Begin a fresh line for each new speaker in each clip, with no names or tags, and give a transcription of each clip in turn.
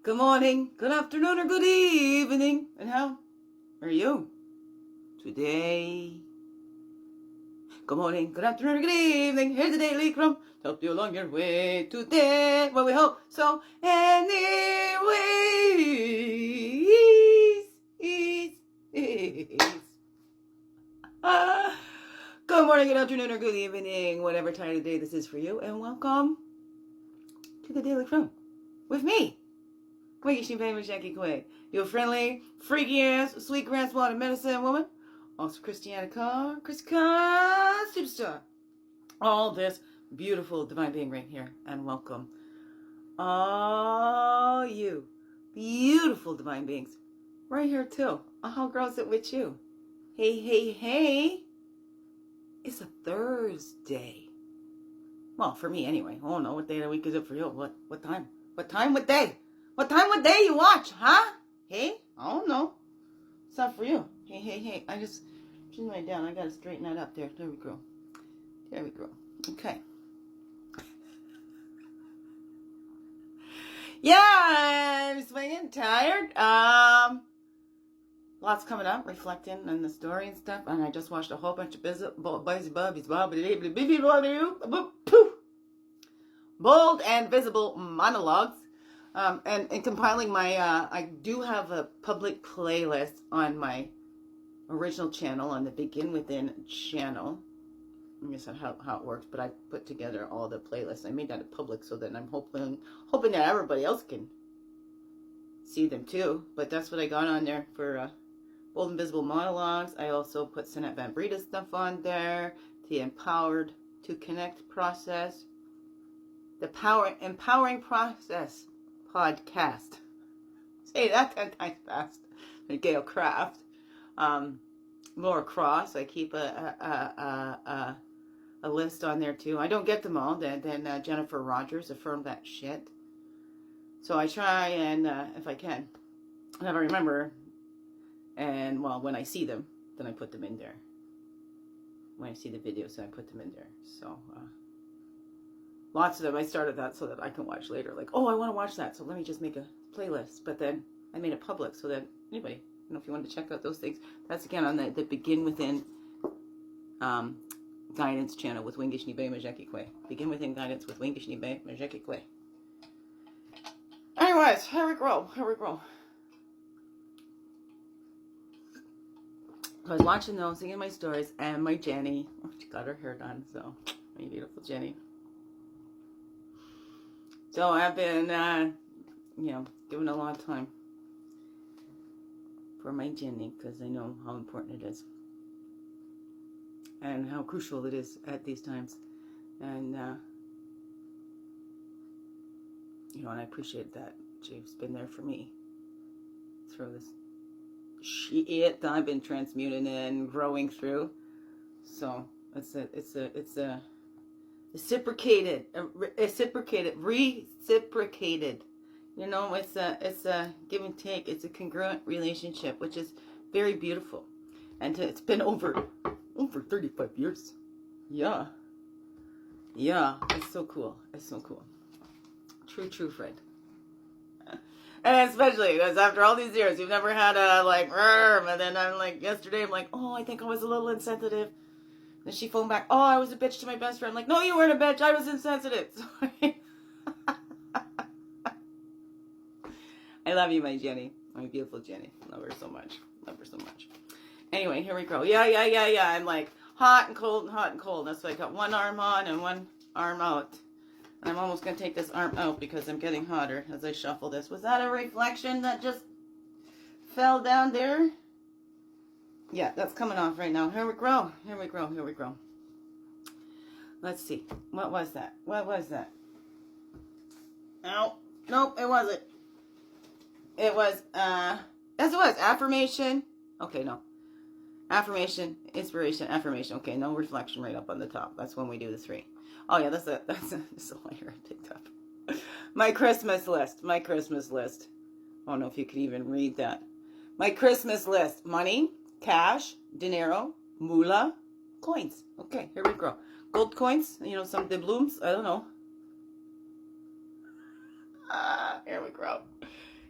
good morning, good afternoon, or good evening. And how are you today? Good morning, good afternoon, or good evening. Here's the Daily CRUMB to help you along your way today. Well, we hope so. Good morning, good afternoon, or good evening, whatever time of day this is for you. And welcome to the Daily CRUMB with me, iwishhewouldhavejusthitme, your friendly, freaky ass, sweet grass water medicine woman, also Christiana Carr, superstar. All this beautiful divine being right here, and welcome all you beautiful divine beings right here too. How grows it with you? Hey, hey, hey! It's a Thursday. Well, for me anyway. I don't know what day of the week is it for you. What time? What time? What day? What time? What day you watch? Huh? Hey? I don't know. It's not for you. Hey, hey, hey! I just my down. I gotta straighten that up there. There we go. There we go. Okay. Yeah, I'm swinging, tired. Lots coming up, reflecting on the story and stuff. And I just watched a whole bunch of bold and visible monologues. And compiling my, I do have a public playlist on my original channel, on the Begin Within channel. I guess how it works, but I put together all the playlists. I made that public so that I'm hoping that everybody else can see them too. But that's what I got on there for Bold and Visible Monologues. I also put Sinette Van Brita's stuff on there, the Empowered to Connect process, the Empowering Process podcast. Say that 10 times fast. And Gail Craft. Laura Cross. I keep a list on there too. I don't get them all. Then Jennifer Rogers, Affirm That Shit. So I try and, if I can, if I remember, and well, when I see them, then I put them in there. When I see the videos, then I put them in there. So lots of them. I started that so that I can watch later. Like, oh, I want to watch that, so let me just make a playlist. But then I made it public so that anybody, if you want to check out those things, that's again on the Begin Within guidance channel with Wingishnibe Majekikwe. Begin Within guidance with Wingishnibe Majekikwe. Anyways, here we go. I was watching those, singing my stories, and my Jenny, she got her hair done, so my beautiful Jenny. So I've been, giving a lot of time for my Jenny, because I know how important it is and how crucial it is at these times. And and I appreciate that she's been there for me through this shit that I've been transmuting and growing through. So it's a reciprocated. It's a give and take. It's a congruent relationship, which is very beautiful. And it's been over 35 years. Yeah. It's so cool. True friend. And especially because after all these years, you've never had a and then I'm like, yesterday, I'm like, oh, I think I was a little insensitive. And she phoned back, oh, I was a bitch to my best friend. I'm like, no, you weren't a bitch. I was insensitive. Sorry. I love you, my Jenny. My beautiful Jenny. Love her so much. Anyway, here we go. Yeah. I'm like hot and cold. That's why I got one arm on and one arm out. And I'm almost going to take this arm out because I'm getting hotter as I shuffle this. Was that a reflection that just fell down there? Yeah, that's coming off right now. Here we go. Let's see. What was that? Ow. Nope, it wasn't. It was, yes it was. Affirmation. Okay, no. Affirmation, inspiration, affirmation. Okay, no reflection right up on the top. That's when we do the 3. Oh yeah, that's a layer I picked up. My Christmas list. I don't know if you could even read that. My Christmas list. Money, cash, dinero, moolah, coins. Okay, here we go. Gold coins, some doubloons. I don't know. Here we go.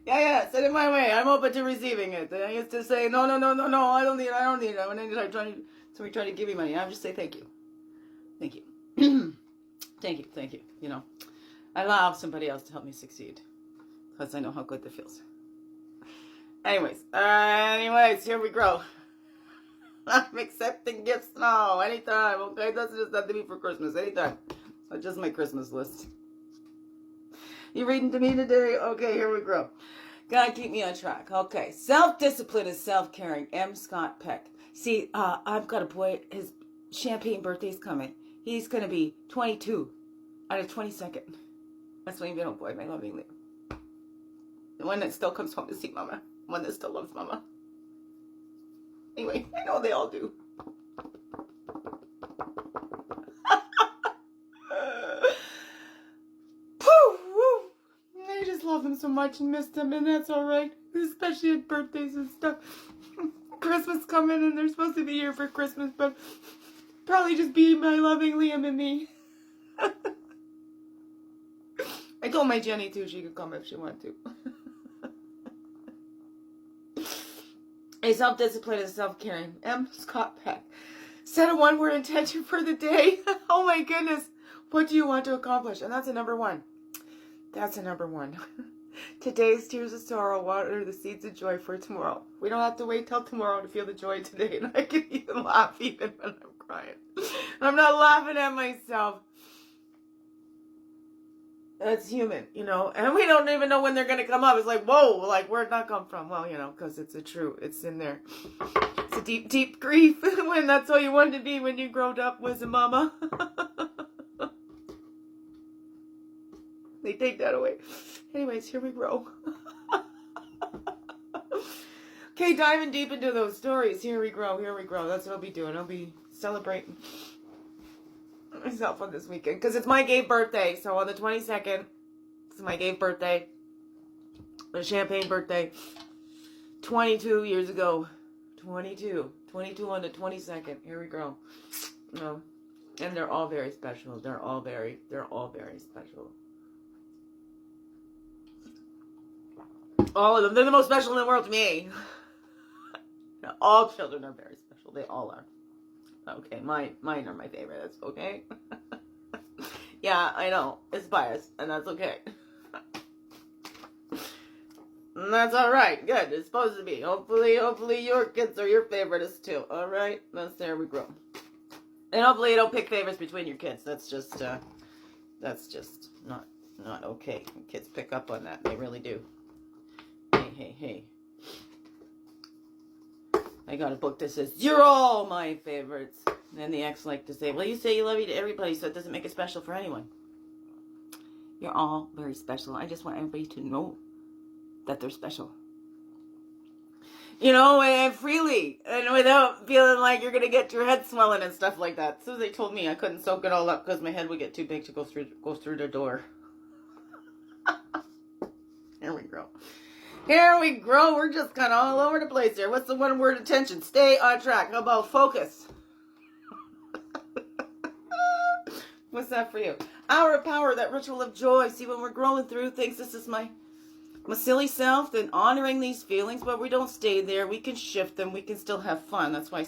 Yeah, send it my way. I'm open to receiving it. And I used to say, no, I don't need it. When somebody trying to give me money, I just say thank you. Thank you. Thank you. You know, I allow somebody else to help me succeed because I know how good that feels. Anyways, here we go. I'm accepting gifts now, anytime, okay? It doesn't just have to be for Christmas, anytime. So just my Christmas list. You reading to me today? Okay, here we go. Gotta keep me on track. Okay, self-discipline is self-caring. M. Scott Peck. See, I've got a boy, his champagne birthday's coming. He's gonna be 22 on the 22nd. That's my middle boy, my loving Leo. The one that still comes home to see Mama. The one that still loves Mama. Anyway, I know they all do. I just love them so much and miss them, and that's alright. Especially at birthdays and stuff. Christmas coming, and they're supposed to be here for Christmas, but probably just be my loving Liam and me. I told my Jenny too she could come if she wanted to. A self-discipline is self-caring. M. Scott Peck. Set a one-word intention for the day. Oh my goodness. What do you want to accomplish? And that's a number one. That's a number one. Today's tears of sorrow water the seeds of joy for tomorrow. We don't have to wait till tomorrow to feel the joy today. And I can even laugh even when I'm crying. I'm not laughing at myself. That's human, you know, and we don't even know when they're going to come up. It's like, whoa, like, where'd that come from? Well, you know, because it's it's in there. It's a deep, deep grief when that's all you wanted to be when you growed up was a mama. They take that away. Anyways, here we go. Okay, diving deep into those stories. Here we grow. That's what I'll be doing. I'll be celebrating myself on this weekend because it's my gay birthday. So on the 22nd, it's my gay birthday, the champagne birthday. 22 years ago, 22 on the 22nd. Here we go. And they're all very special. They're all very special. All of them. They're the most special in the world to me. All children are very special. They all are. Okay, mine are my favorite. That's okay. Yeah, I know. It's biased, and that's okay. And that's alright. Good. It's supposed to be. Hopefully your kids are your favorites too. Alright? There we go. And hopefully you don't pick favorites between your kids. That's just not okay. Kids pick up on that. They really do. Hey. I got a book that says, you're all my favorites. And the ex like to say, well, you say you love you to everybody, so it doesn't make it special for anyone. You're all very special. I just want everybody to know that they're special. You know, and freely. And without feeling like you're going to get your head swelling and stuff like that. So they told me I couldn't soak it all up because my head would get too big to go through the door. Here we go. We're just kind of all over the place here. What's the one word? Attention. Stay on track. How about focus? What's that for you? Hour of power, that ritual of joy. See, when we're growing through things, this is my silly self, then honoring these feelings, but we don't stay there. We can shift them. We can still have fun. That's why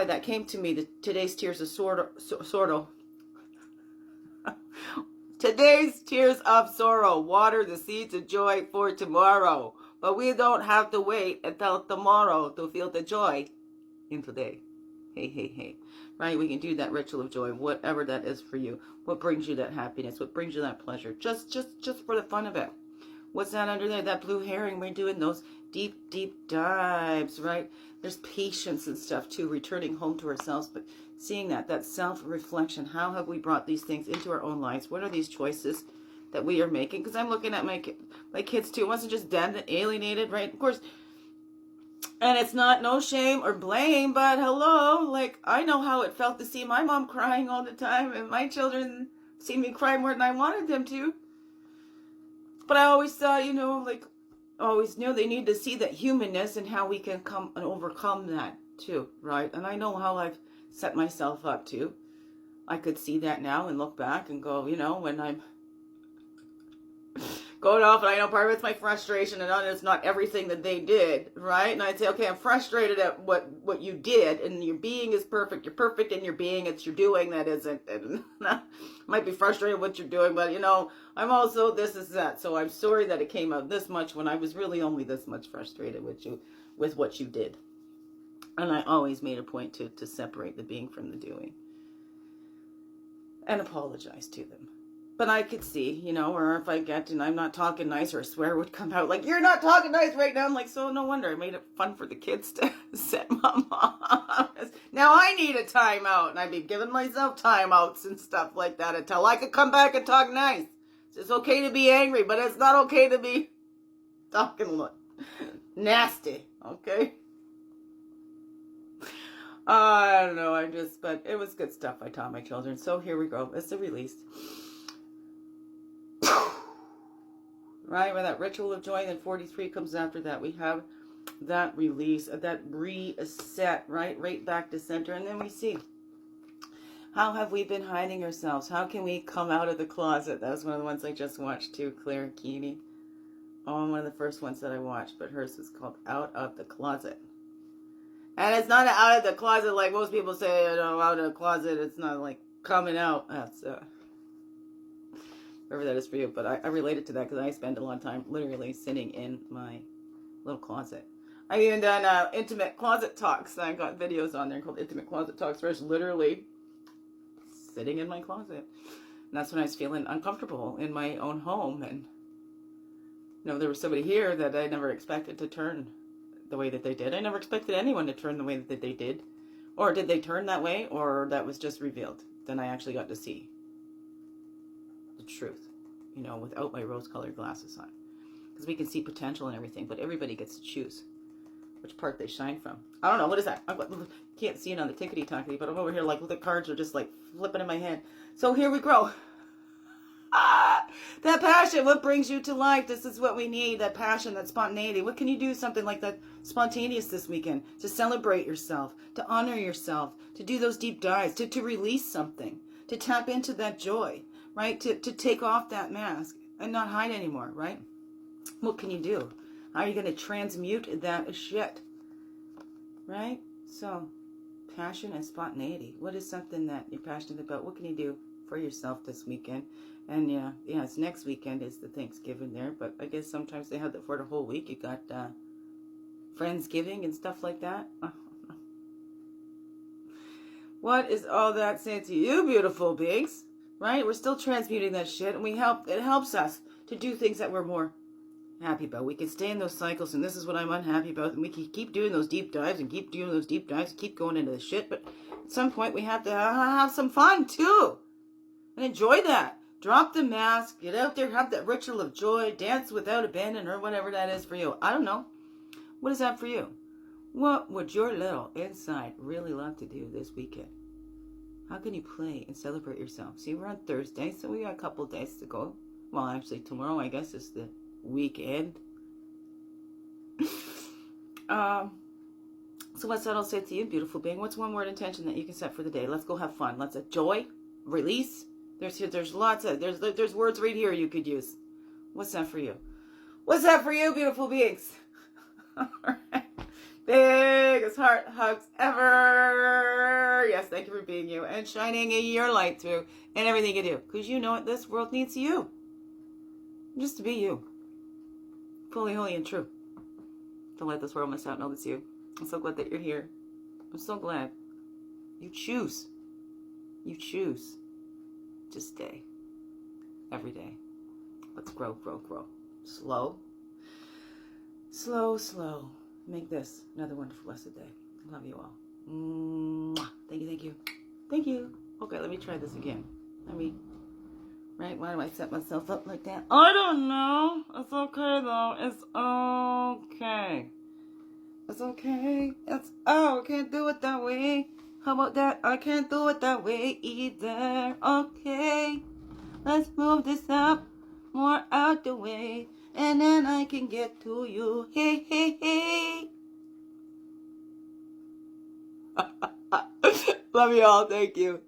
that came to me. Today's tears of sorrow. Today's tears of sorrow water the seeds of joy for tomorrow. But we don't have to wait until tomorrow to feel the joy in today. Hey. Right? We can do that ritual of joy, whatever that is for you. What brings you that happiness? What brings you that pleasure? Just for the fun of it. What's that under there? That blue herring. We're doing those deep, deep dives, right? There's patience and stuff too, returning home to ourselves, but seeing that self-reflection. How have we brought these things into our own lives? What are these choices that we are making? Because I'm looking at my kids too. It wasn't just dead and alienated, right? Of course, and it's not no shame or blame, but hello, like I know how it felt to see my mom crying all the time, and my children see me cry more than I wanted them to. But I always thought, always knew they need to see that humanness and how we can come and overcome that too, right? And I know how I've set myself up to. I could see that now and look back and go, when I'm going off, and I know part of it's my frustration, and it's not everything that they did, right? And I'd say, okay, I'm frustrated at what you did, and your being is perfect. You're perfect in your being. It's your doing that isn't. And might be frustrated with what you're doing, but, you know, I'm also this is that. So I'm sorry that it came out this much when I was really only this much frustrated with you, with what you did. And I always made a point to separate the being from the doing and apologize to them. But I could see, you know, or if I get and I'm not talking nice or a swear would come out like, you're not talking nice right now. I'm like, so no wonder I made it fun for the kids to set my mom. Now I need a timeout, and I'd be giving myself timeouts and stuff like that until I could come back and talk nice. It's okay to be angry, but it's not okay to be talking nasty, okay? I don't know, but it was good stuff I taught my children. So here we go. It's a release. Right, where that ritual of joy, then 43 comes after that. We have that release, that reset, right back to center. And then we see, how have we been hiding ourselves? How can we come out of the closet? That was one of the ones I just watched too, Claire Keeney. Oh, one of the first ones that I watched, but hers is called Out of the Closet. And it's not out of the closet like most people say, you know, out of the closet. It's not like coming out. That's, whatever that is for you. But I relate it to that because I spend a lot of time literally sitting in my little closet. I've even done intimate closet talks. I got videos on there called Intimate Closet Talks where I was literally sitting in my closet. And that's when I was feeling uncomfortable in my own home. And, you know, there was somebody here that I never expected to turn the way that they did. I never expected anyone to turn the way that they did. Or did they turn that way, or that was just revealed? Then I actually got to see the truth, you know, without my rose-colored glasses on. Because we can see potential and everything, but everybody gets to choose which part they shine from. I don't know, what is that? I can't see it on the tickety-tockety, but I'm over here like the cards are just like flipping in my hand. So here we grow. That passion, what brings you to life? This is what we need, that passion, that spontaneity. What can you do something like that spontaneous this weekend? To celebrate yourself, to honor yourself, to do those deep dives, to release something, to tap into that joy, right? To take off that mask and not hide anymore, right? What can you do? How are you going to transmute that shit, right? So, passion and spontaneity. What is something that you're passionate about? What can you do for yourself this weekend? And yeah, it's next weekend is the Thanksgiving there, but I guess sometimes they have that for the whole week. You got Friendsgiving and stuff like that. What is all that saying to you, beautiful beings? Right? We're still transmuting that shit, and it helps us to do things that we're more happy about. We can stay in those cycles, and this is what I'm unhappy about, and we can keep doing those deep dives and keep doing those deep dives, keep going into the shit, but at some point we have to have some fun too, and enjoy that. Drop the mask, get out there, have that ritual of joy, dance without abandon, or whatever that is for you. I don't know. What is that for you? What would your little inside really love to do this weekend? How can you play and celebrate yourself? See, we're on Thursday, so we got a couple days to go. Well, actually, tomorrow, I guess, is the weekend. So what's that I'll say to you, beautiful being? What's one word intention that you can set for the day? Let's go have fun. Let's joy, release. There's lots of, there's words right here you could use. What's that for you? What's that for you, beautiful beings? All right. Biggest heart hugs ever. Yes, thank you for being you and shining your light through and everything you do. Because you know what? This world needs you. Just to be you. Fully, holy, and true. Don't let this world miss out. Know it's you. I'm so glad that you're here. I'm so glad. You choose. You choose to stay. Every day. Let's grow, grow, grow. Slow. Slow, slow. Make this another wonderful blessed day. Love you all. Mwah. Thank you, thank you. Thank you. Okay, let me try this again. Right? Why do I set myself up like that? I don't know. It's okay, though. It's okay. It's okay. I can't do it that way. How about that? I can't do it that way either. Okay. Let's move this up. More out the way. And then I can get to you. Hey, hey, hey. Love you all. Thank you.